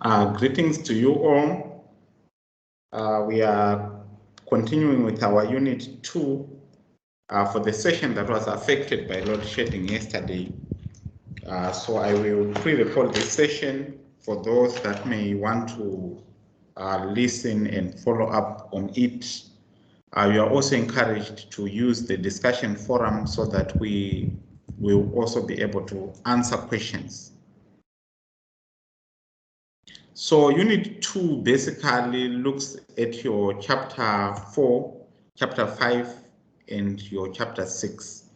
Greetings to you all. We are continuing with our Unit 2 for the session that was affected by load shedding yesterday. So I will pre-record this session for those that may want to listen and follow up on it. You are also encouraged to use the discussion forum so that we will also be able to answer questions. So Unit 2 basically looks at your Chapter 4, Chapter 5, and your Chapter 6.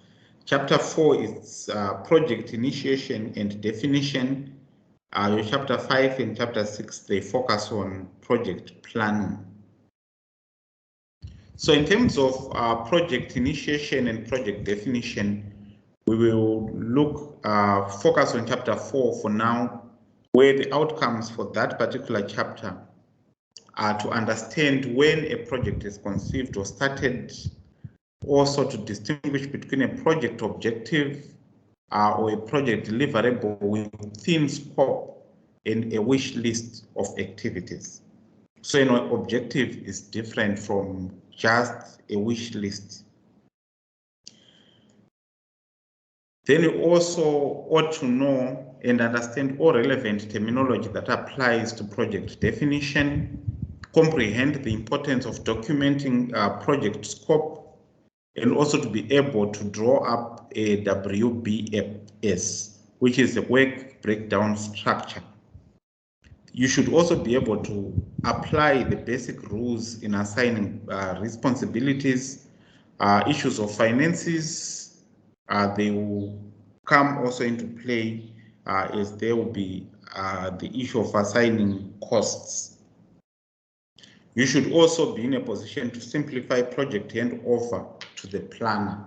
Chapter 4 is project initiation and definition. Your Chapter 5 and Chapter 6, they focus on project planning. So in terms of project initiation and project definition, we will focus on Chapter 4 for now, where the outcomes for that particular chapter are to understand when a project is conceived or started, also to distinguish between a project objective or a project deliverable within scope and a wish list of activities. So an objective is different from just a wish list. Then you also ought to know and understand all relevant terminology that applies to project definition, comprehend the importance of documenting project scope, and also to be able to draw up a WBSS, which is a work breakdown structure. You should also be able to apply the basic rules in assigning responsibilities, issues of finances. They will come also into play as there will be the issue of assigning costs. You should also be in a position to simplify project handover to the planner.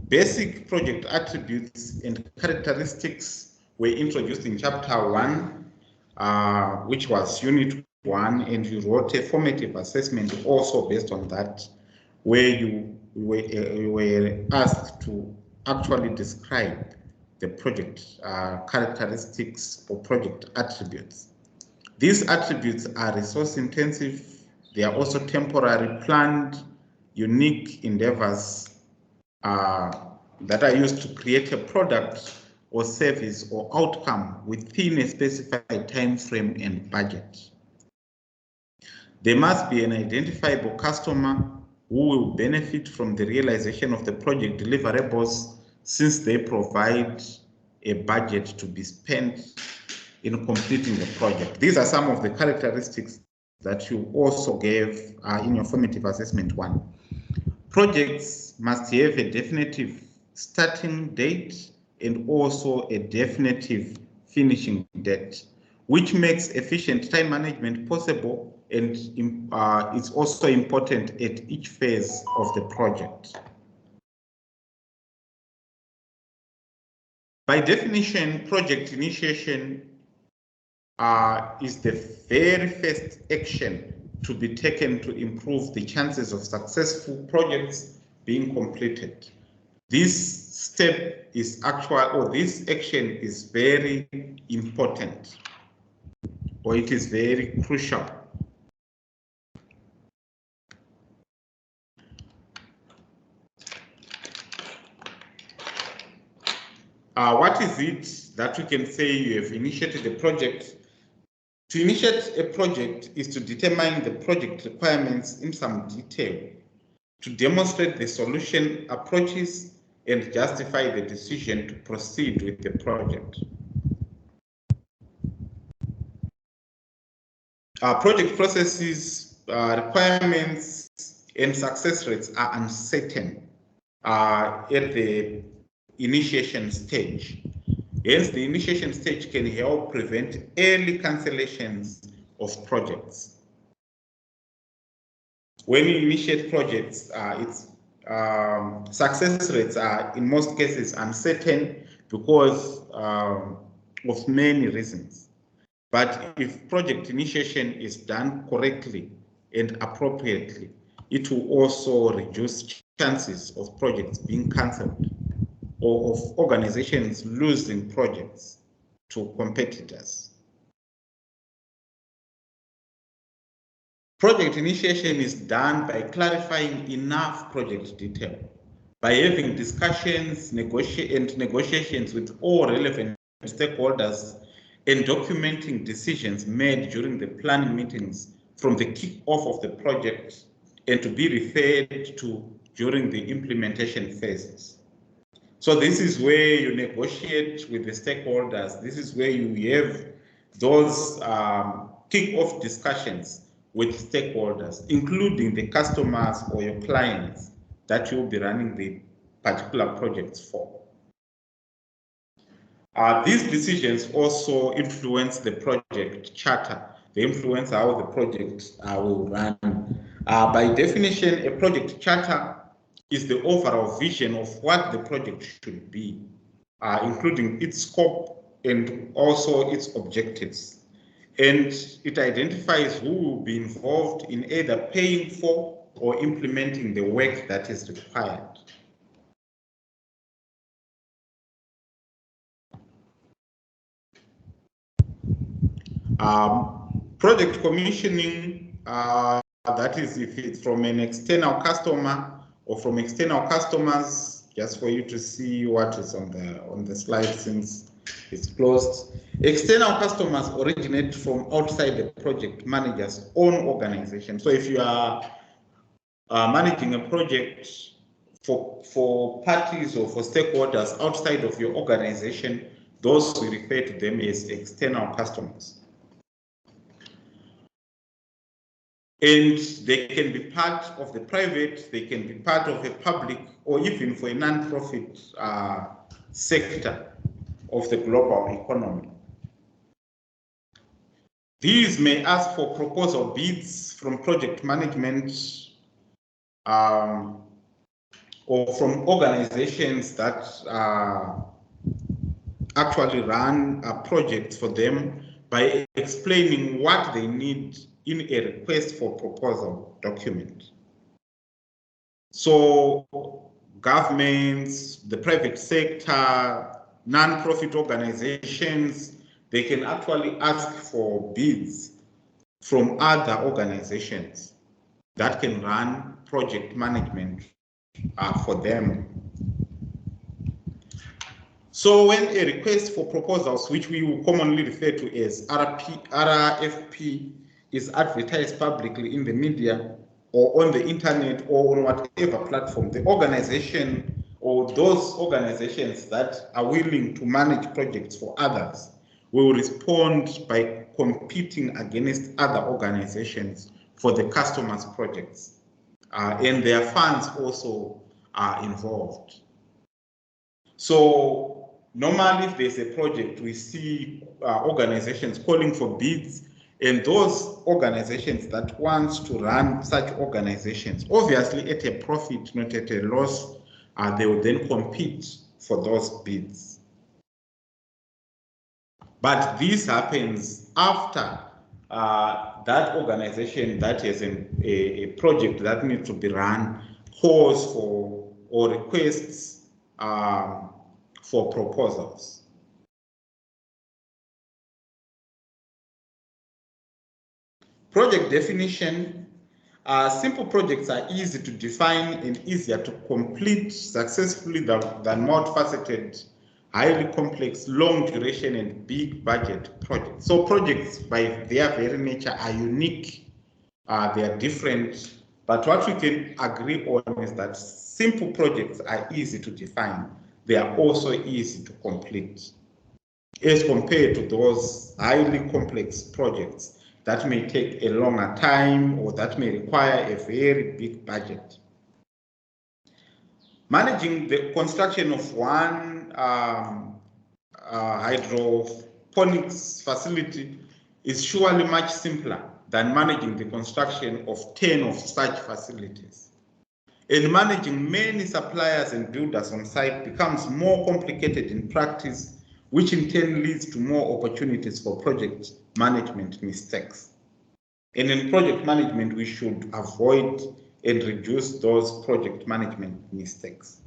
Basic project attributes and characteristics were introduced in Chapter 1, which was Unit 1, and you wrote a formative assessment also based on that, where you were asked to actually describe the project characteristics or project attributes. These attributes are resource intensive. They are also temporary, planned, unique endeavors that are used to create a product or service or outcome within a specified time frame and budget. There must be an identifiable customer who will benefit from the realization of the project deliverables, since they provide a budget to be spent in completing the project. These are some of the characteristics that you also gave in your formative assessment 1. Projects must have a definitive starting date and also a definitive finishing date, which makes efficient time management possible, and it's also important at each phase of the project. By definition, project initiation is the very first action to be taken to improve the chances of successful projects being completed. This step is this action is very important, or it is very crucial. What is it that we can say you have initiated a project? To initiate a project is to determine the project requirements in some detail, to demonstrate the solution approaches, and justify the decision to proceed with the project. Project processes, requirements, and success rates are uncertain at the initiation stage. Hence, the initiation stage can help prevent early cancellations of projects. When you initiate projects, success rates are in most cases uncertain because of many reasons. But if project initiation is done correctly and appropriately, it will also reduce chances of projects being cancelled. or of organizations losing projects to competitors. Project initiation is done by clarifying enough project detail, by having discussions, negotiations with all relevant stakeholders, and documenting decisions made during the planning meetings from the kick-off of the project and to be referred to during the implementation phases. So this is where you negotiate with the stakeholders. This is where you have those kick-off discussions with stakeholders, including the customers or your clients that you'll be running the particular projects for. These decisions also influence the project charter. They influence how the project will run. By definition, a project charter is the overall vision of what the project should be, including its scope and also its objectives. And it identifies who will be involved in either paying for or implementing the work that is required. Project commissioning, that is if it's from an external customer or from external customers, just for you to see what is on the slide since it's closed. External customers originate from outside the project manager's own organization. So if you are managing a project for parties or for stakeholders outside of your organization, those we refer to them as external customers. And they can be part of the private, they can be part of a public, or even for a non-profit sector of the global economy. These may ask for proposal bids from project management or from organizations that actually run projects for them by explaining what they need in a request for proposal document. So governments, the private sector, non-profit organizations, they can actually ask for bids from other organizations that can run project management for them. So when a request for proposals, which we will commonly refer to as RFP, is advertised publicly in the media or on the internet or on whatever platform, the organization or those organizations that are willing to manage projects for others will respond by competing against other organizations for the customers' projects. And their funds also are involved. So normally if there's a project, we see organizations calling for bids, and those organizations that want to run such organizations, obviously at a profit, not at a loss, they will then compete for those bids. But this happens after that organization that has a project that needs to be run calls for or requests for proposals. Project definition. Simple projects are easy to define and easier to complete successfully than multifaceted, highly complex, long duration and big budget projects. So projects by their very nature are unique, they are different, but what we can agree on is that simple projects are easy to define. They are also easy to complete as compared to those highly complex projects that may take a longer time or that may require a very big budget. Managing the construction of one hydroponics facility is surely much simpler than managing the construction of 10 of such facilities. And managing many suppliers and builders on site becomes more complicated in practice, which in turn leads to more opportunities for project management mistakes. And in project management, we should avoid and reduce those project management mistakes.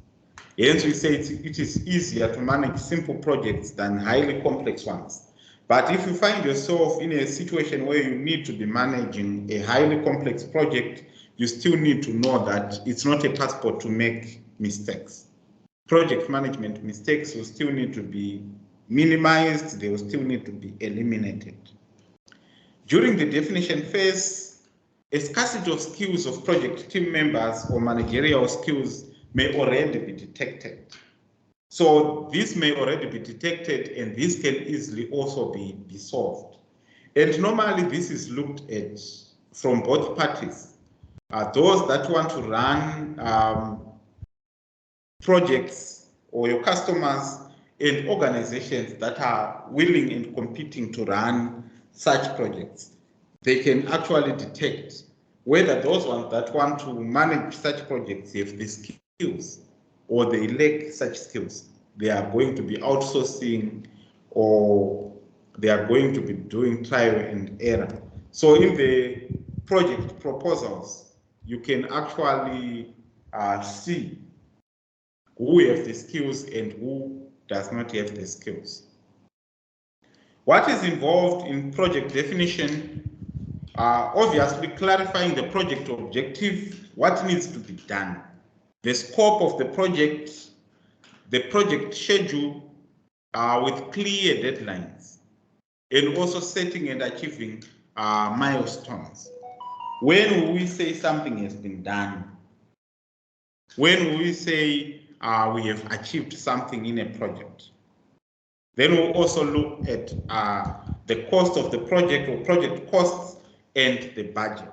Hence, we say it is easier to manage simple projects than highly complex ones. But if you find yourself in a situation where you need to be managing a highly complex project, you still need to know that it's not a passport to make mistakes. Project management mistakes will still need to be minimized, they will still need to be eliminated. During the definition phase, a scarcity of skills of project team members or managerial skills may already be detected. So this may already be detected, and this can easily also be solved. And normally this is looked at from both parties. Those that want to run projects, or your customers and organizations that are willing and competing to run such projects, they can actually detect whether those ones that want to manage such projects have the skills or they lack such skills. They are going to be outsourcing, or they are going to be doing trial and error. So in the project proposals, you can actually see who have the skills and who does not have the skills. What is involved in project definition? Obviously, clarifying the project objective, what needs to be done, the scope of the project schedule with clear deadlines, and also setting and achieving milestones. When will we say something has been done? When will we say we have achieved something in a project? Then we'll also look at the cost of the project, or project costs, and the budget.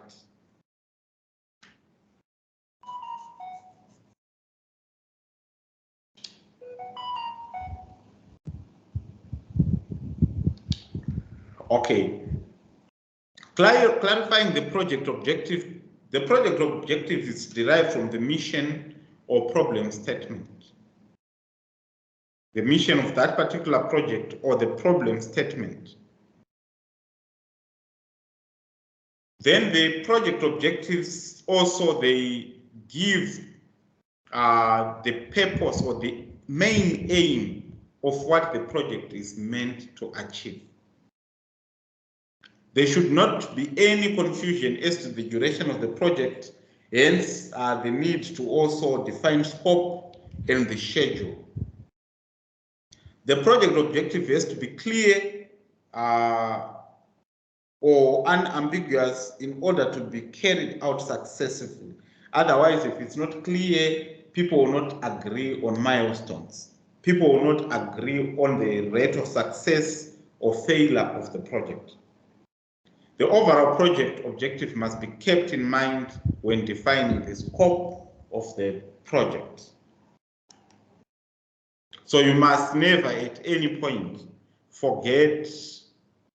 Okay, clarifying the project objective. The project objective is derived from the mission or problem statement. The mission of that particular project or the problem statement. Then the project objectives also, they give the purpose or the main aim of what the project is meant to achieve. There should not be any confusion as to the duration of the project, hence the need to also define scope and the schedule. The project objective has to be clear or unambiguous in order to be carried out successfully. Otherwise, if it's not clear, people will not agree on milestones. People will not agree on the rate of success or failure of the project. The overall project objective must be kept in mind when defining the scope of the project. So you must never at any point forget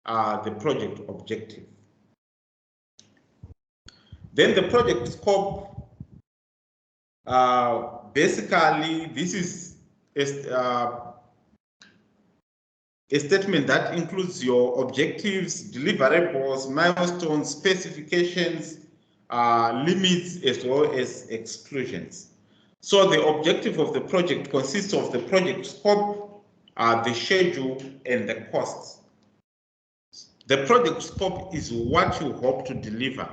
the project objective. Then the project scope, basically this is a statement that includes your objectives, deliverables, milestones, specifications, limits, as well as exclusions. So the objective of the project consists of the project scope, the schedule, and the costs. The project scope is what you hope to deliver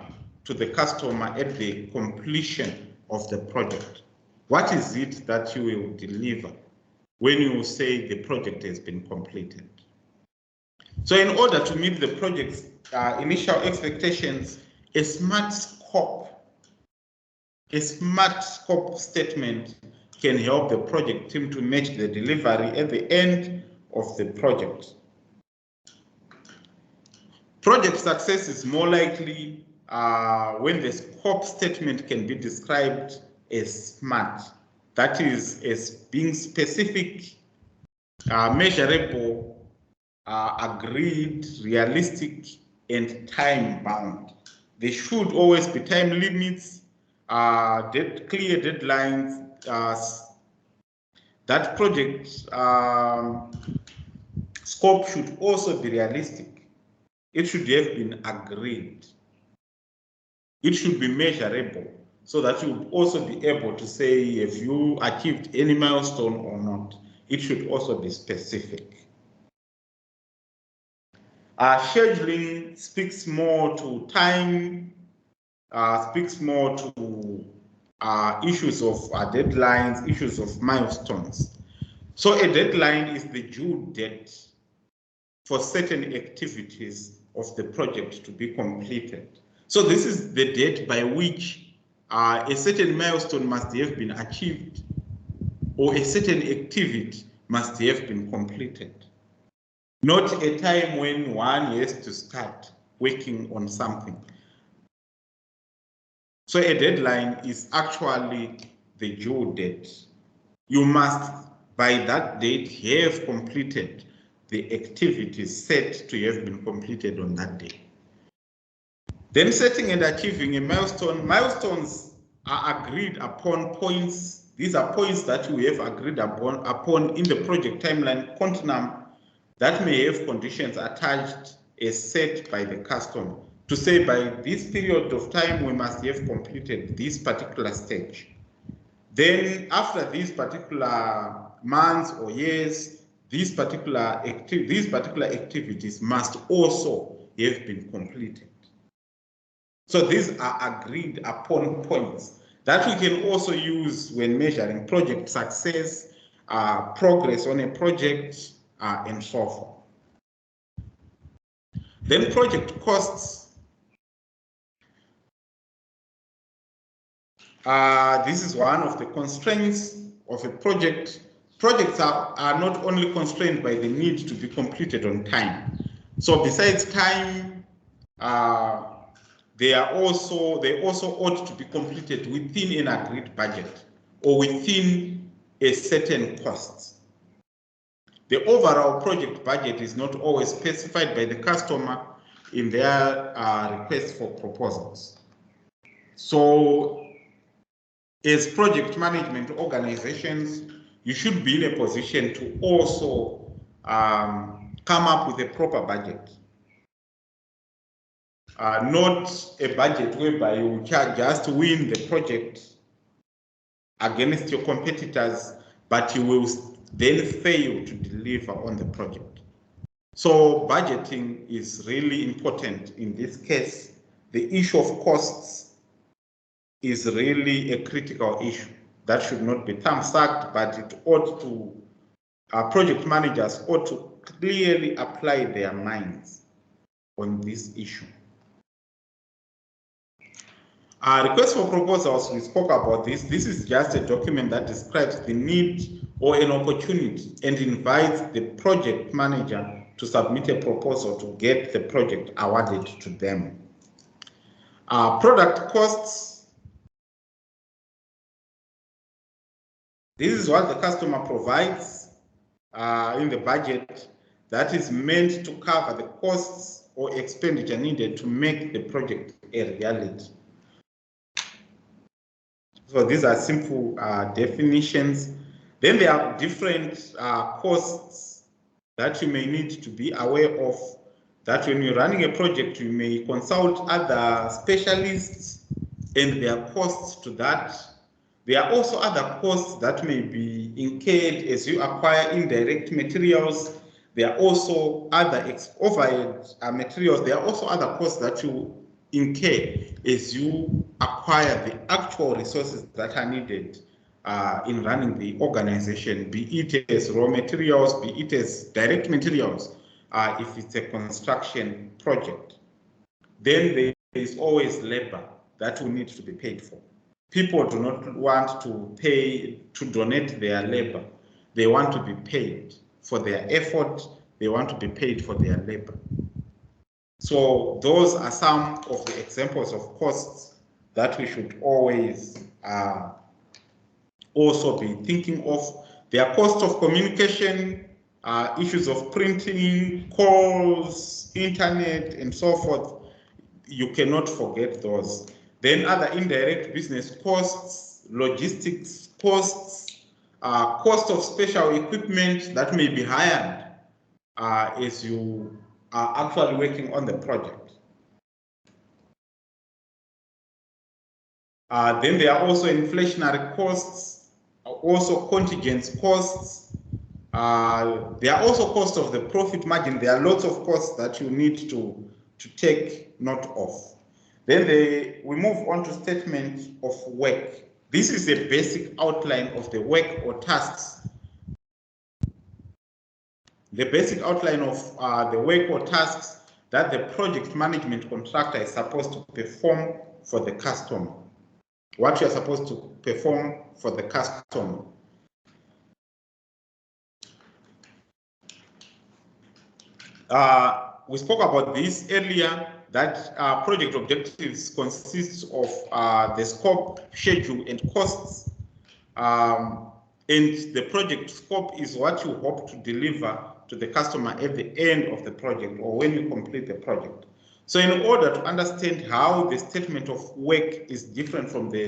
to the customer at the completion of the project. What is it that you will deliver when you say the project has been completed? So in order to meet the project's initial expectations, a smart scope statement can help the project team to match the delivery at the end of the project. Project success is more likely when the scope statement can be described as SMART. That is, as being specific, measurable, agreed, realistic, and time-bound. There should always be time limits, clear deadlines. That project scope should also be realistic. It should have been agreed. It should be measurable. so that you'll also be able to say if you achieved any milestone or not. It should also be specific. Scheduling speaks more to time, speaks more to issues of deadlines, issues of milestones. So a deadline is the due date for certain activities of the project to be completed. So this is the date by which a certain milestone must have been achieved, or a certain activity must have been completed. Not a time when one has to start working on something. So a deadline is actually the due date. You must, by that date, have completed the activities set to have been completed on that day. Then setting and achieving a milestone. Milestones are agreed upon points. These are points that we have agreed upon in the project timeline continuum that may have conditions attached as set by the customer. To say by this period of time, we must have completed this particular stage. Then after these particular months or years, these particular activities must also have been completed. So these are agreed upon points that we can also use when measuring project success, progress on a project, and so forth. Then project costs. This is one of the constraints of a project. Projects are not only constrained by the need to be completed on time. So besides time, they also ought to be completed within an agreed budget or within a certain cost. The overall project budget is not always specified by the customer in their request for proposals. So as project management organizations, you should be in a position to also come up with a proper budget. Not a budget whereby you just win the project against your competitors, but you will then fail to deliver on the project. So budgeting is really important in this case. The issue of costs is really a critical issue that should not be thumb-sucked, but it ought to, project managers ought to clearly apply their minds on this issue. Request for proposals, we spoke about this. This is just a document that describes the need or an opportunity and invites the project manager to submit a proposal to get the project awarded to them. Product costs. This is what the customer provides in the budget that is meant to cover the costs or expenditure needed to make the project a reality. So these are simple definitions. Then there are different costs that you may need to be aware of, that when you're running a project, you may consult other specialists and their costs to that. There are also other costs that may be incurred as you acquire indirect materials. There are also other overhead materials. There are also other costs that you incur as you acquire the actual resources that are needed in running the organization, be it as raw materials, be it as direct materials, if it's a construction project. Then there is always labor that will need to be paid for. People do not want to donate their labor. They want to be paid for their effort. They want to be paid for their labor. So those are some of the examples of costs that we should always also be thinking of. There are costs of communication, issues of printing, calls, internet, and so forth. You cannot forget those. Then other indirect business costs, logistics costs, cost of special equipment that may be hired as you are actually working on the project. Then there are also inflationary costs, also contingent costs. There are also costs of the profit margin. There are lots of costs that you need to take note of. Then we move on to statement of work. This is a basic outline of the work or tasks. The basic outline of the work or tasks that the project management contractor is supposed to perform for the customer. What you are supposed to perform for the customer. We spoke about this earlier, that project objectives consists of the scope, schedule, and costs. And the project scope is what you hope to deliver to the customer at the end of the project or when you complete the project. So in order to understand how the statement of work is different from the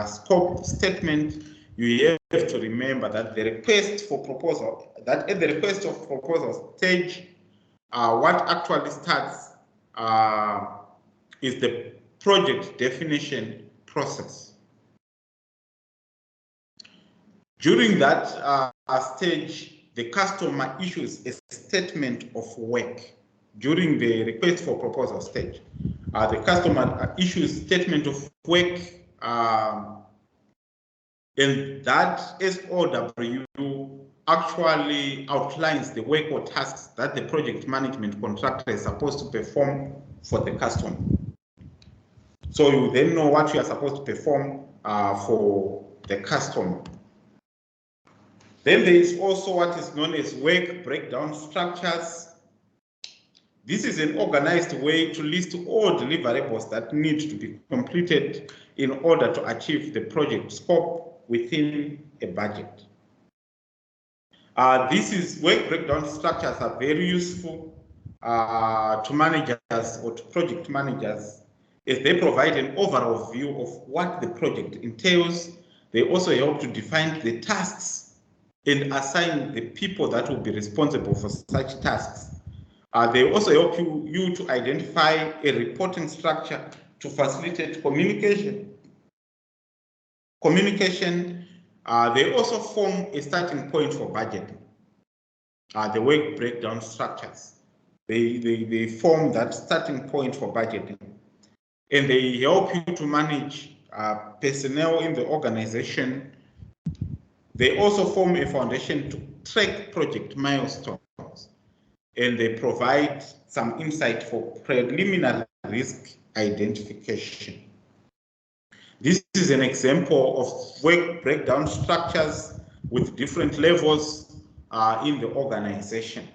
scope statement, you have to remember that the request for proposal, that at the request of proposal stage, what actually starts is the project definition process. During that stage, the customer issues a statement of work. During the request for proposal stage, the customer issues statement of work, and that SOW actually outlines the work or tasks that the project management contractor is supposed to perform for the customer. So you then know what you are supposed to perform for the customer. Then there is also what is known as work breakdown structures. This is an organized way to list all deliverables that need to be completed in order to achieve the project scope within a budget. These work breakdown structures are very useful to managers or to project managers, as they provide an overall view of what the project entails. They also help to define the tasks and assign the people that will be responsible for such tasks. They also help you to identify a reporting structure to facilitate communication. They also form a starting point for budgeting. The work breakdown structures. They form that starting point for budgeting. And they help you to manage personnel in the organization. They also form a foundation to track project milestones. And they provide some insight for preliminary risk identification. This is an example of work breakdown structures with different levels in the organization.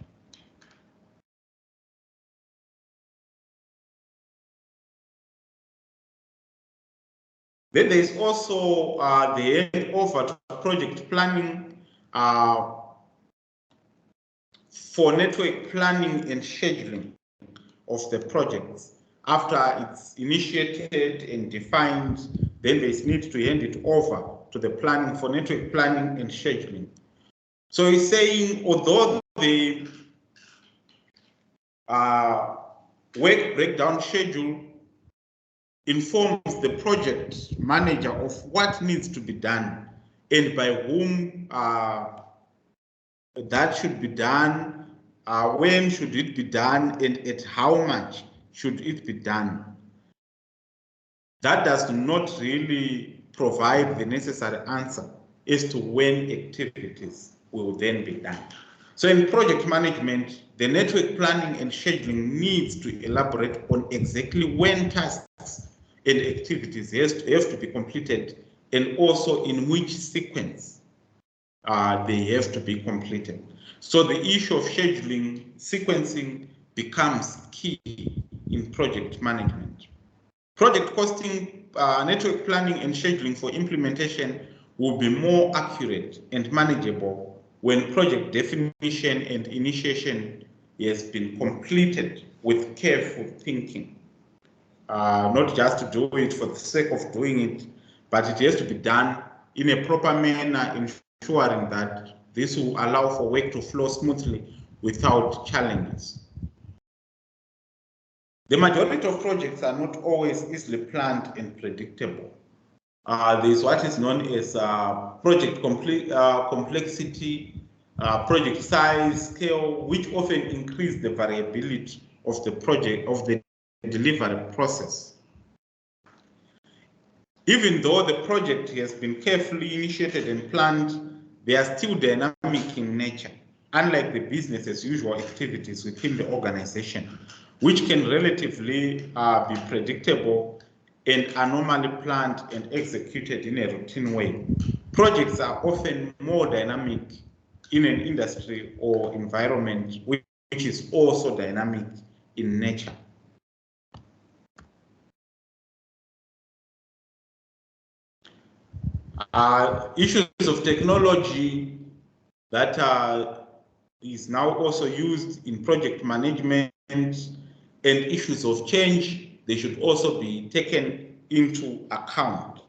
Then there is also the handover to project planning for network planning and scheduling of the projects. After it's initiated and defined, then there is need to hand it over to the planning for network planning and scheduling. So he's saying, although the work breakdown schedule informs the project manager of what needs to be done and by whom that should be done, when should it be done, and at how much should it be done. That does not really provide the necessary answer as to when activities will then be done. So in project management, the network planning and scheduling needs to elaborate on exactly when tasks and activities have to be completed, and also in which sequence they have to be completed. So the issue of scheduling, sequencing becomes key in project management. Project costing, network planning and scheduling for implementation will be more accurate and manageable when project definition and initiation has been completed with careful thinking. Not just to do it for the sake of doing it, but it has to be done in a proper manner, ensuring that this will allow for work to flow smoothly without challenges. The majority of projects are not always easily planned and predictable. There's what is known as project complexity, project size, scale, which often increase the variability of the project, of the delivery process. Even though the project has been carefully initiated and planned, they are still dynamic in nature, unlike the business as usual activities within the organization, which can relatively be predictable and are normally planned and executed in a routine way. Projects are often more dynamic in an industry or environment which is also dynamic in nature. Issues of technology that is now also used in project management and issues of change, they should also be taken into account.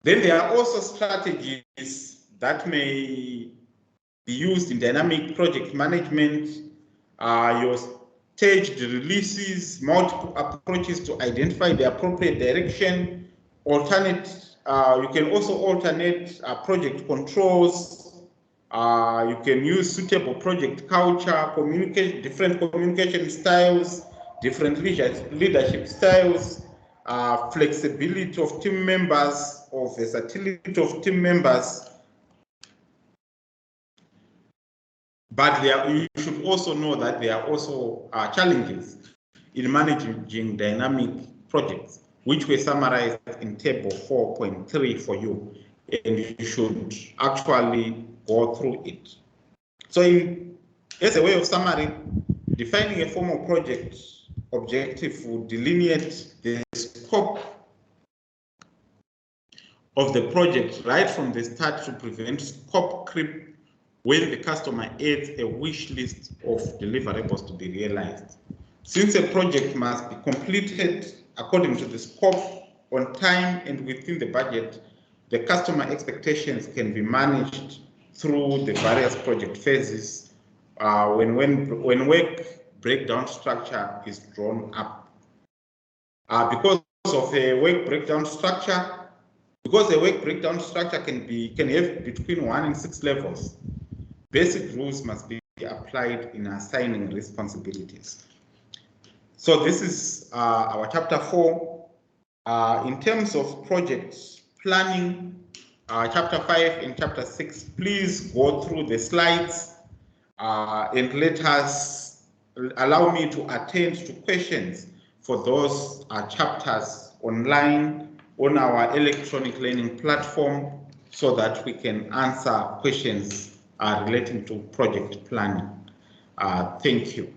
Then there are also strategies that may be used in dynamic project management, your staged releases, multiple approaches to identify the appropriate direction, you can also alternate project controls, you can use suitable project culture, different communication styles, different leadership styles, flexibility of team members, or versatility of team members. But you should also know that there are also challenges in managing dynamic projects, which were summarized in table 4.3 for you, and you should actually go through it. So as a way of summary, defining a formal project objective will delineate the scope of the project right from the start to prevent scope creep when the customer adds a wish list of deliverables to be realized. Since a project must be completed according to the scope, on time and within the budget, the customer expectations can be managed through the various project phases when work breakdown structure is drawn up. Because a work breakdown structure can have between 1 and 6 levels, basic rules must be applied in assigning responsibilities. So this is our chapter 4. In terms of project planning, chapter 5 and chapter 6, please go through the slides and allow me to attend to questions for those chapters online on our electronic learning platform so that we can answer questions relating to project planning. Thank you.